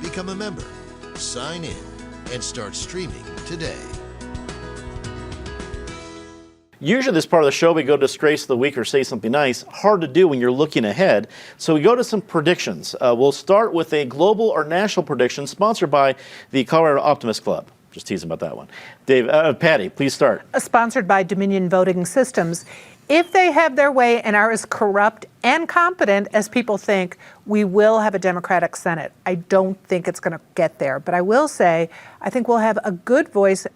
Become a member, sign in, and start streaming today. Usually this part of the show, we go to Disgrace of the Week or Say Something Nice. Hard to do when you're looking ahead. So we go to some predictions. We'll start with a global or national prediction sponsored by the Colorado Optimist Club. Just teasing about that one. Patty, please start. Sponsored by Dominion Voting Systems. If they have their way and are as corrupt and competent as people think, we will have a Democratic Senate. I don't think it's going to get there. But I will say, I think we'll have a good voice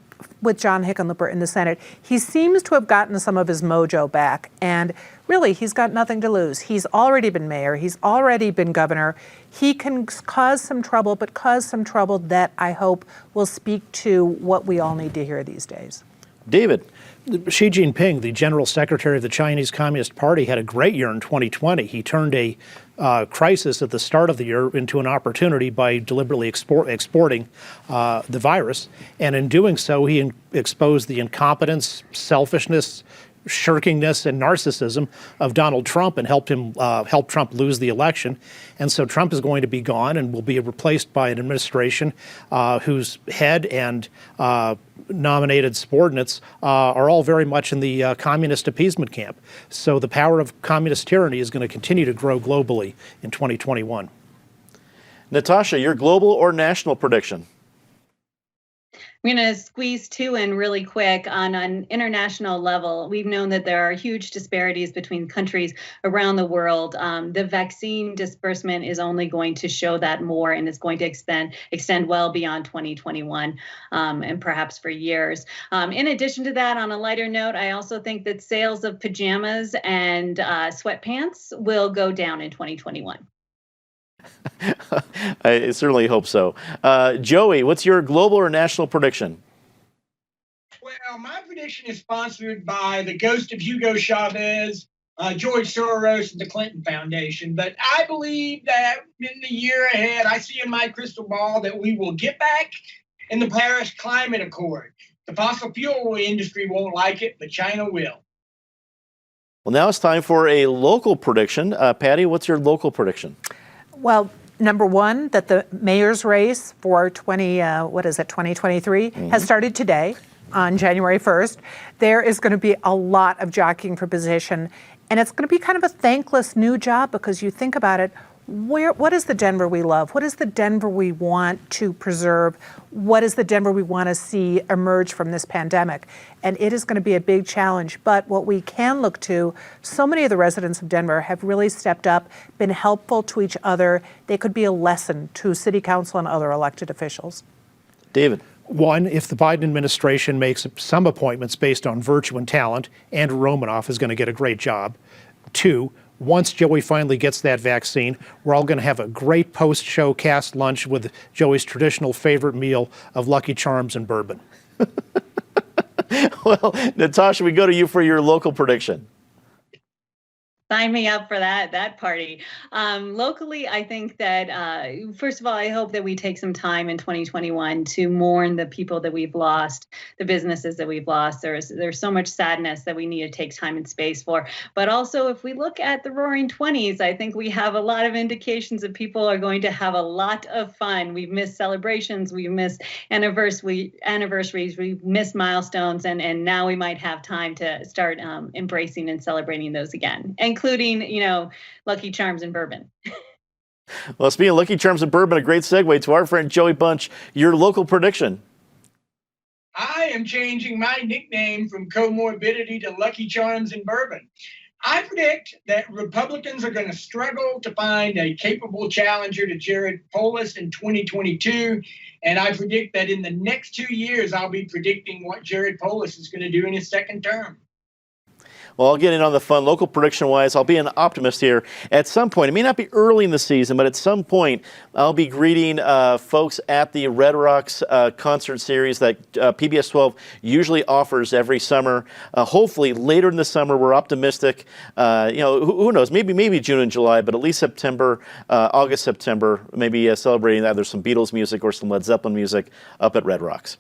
with John Hickenlooper in the Senate. He seems to have gotten some of his mojo back, and really, he's got nothing to lose. He's already been mayor. He's already been governor. He can cause some trouble, but cause some trouble that I hope will speak to what we all need to hear these days. David. Xi Jinping, the general secretary of the Chinese Communist Party, had a great year in 2020. He turned a crisis at the start of the year into an opportunity by deliberately exporting the virus. And in doing so, he exposed the incompetence, selfishness, shirkingness, and narcissism of Donald Trump and help Trump lose the election. And so Trump is going to be gone and will be replaced by an administration whose head and nominated subordinates are all very much in the communist appeasement camp. So the power of communist tyranny is going to continue to grow globally in 2021. Natasha, your global or national prediction? I'm going to squeeze two in really quick. On an international level, we've known that there are huge disparities between countries around the world. The vaccine disbursement is only going to show that more, and it's going to extend well beyond 2021 and perhaps for years. In addition to that, on a lighter note, I also think that sales of pajamas and sweatpants will go down in 2021. I certainly hope so. Joey, what's your global or national prediction? Well, my prediction is sponsored by the ghost of Hugo Chavez, George Soros, and the Clinton Foundation. But I believe that in the year ahead, I see in my crystal ball that we will get back in the Paris Climate Accord. The fossil fuel industry won't like it, but China will. Well, now it's time for a local prediction. Patty, what's your local prediction? Well, number one, that the mayor's race for 2023 has started today on January 1st. There is going to be a lot of jockeying for position, and it's going to be kind of a thankless new job because you think about it, what is the Denver we love? What is the Denver we want to preserve? What is the Denver we want to see emerge from this pandemic? And it is going to be a big challenge. But what we can look to, so many of the residents of Denver have really stepped up, been helpful to each other. They could be a lesson to city council and other elected officials. David. One, if the Biden administration makes some appointments based on virtue and talent, Andrew Romanoff is going to get a great job. Two, once Joey finally gets that vaccine, we're all going to have a great post-show cast lunch with Joey's traditional favorite meal of Lucky Charms and bourbon. Well, Natasha, we go to you for your local prediction. Sign me up for that party. Locally, I think that, first of all, I hope that we take some time in 2021 to mourn the people that we've lost, the businesses that we've lost. There's so much sadness that we need to take time and space for. But also, if we look at the Roaring 20s, I think we have a lot of indications that people are going to have a lot of fun. We've missed celebrations, we've missed anniversaries, we've missed milestones, and now we might have time to start embracing and celebrating those again, including, Lucky Charms and bourbon. Well, speaking of Lucky Charms and bourbon, a great segue to our friend Joey Bunch, your local prediction. I am changing my nickname from comorbidity to Lucky Charms and bourbon. I predict that Republicans are going to struggle to find a capable challenger to Jared Polis in 2022. And I predict that in the next 2 years, I'll be predicting what Jared Polis is going to do in his second term. Well, I'll get in on the fun. Local prediction-wise, I'll be an optimist here. At some point, it may not be early in the season, but at some point, I'll be greeting folks at the Red Rocks concert series that PBS 12 usually offers every summer. Hopefully, later in the summer, we're optimistic. Who knows? Maybe June and July, but at least September, August, September, maybe celebrating either some Beatles music or some Led Zeppelin music up at Red Rocks.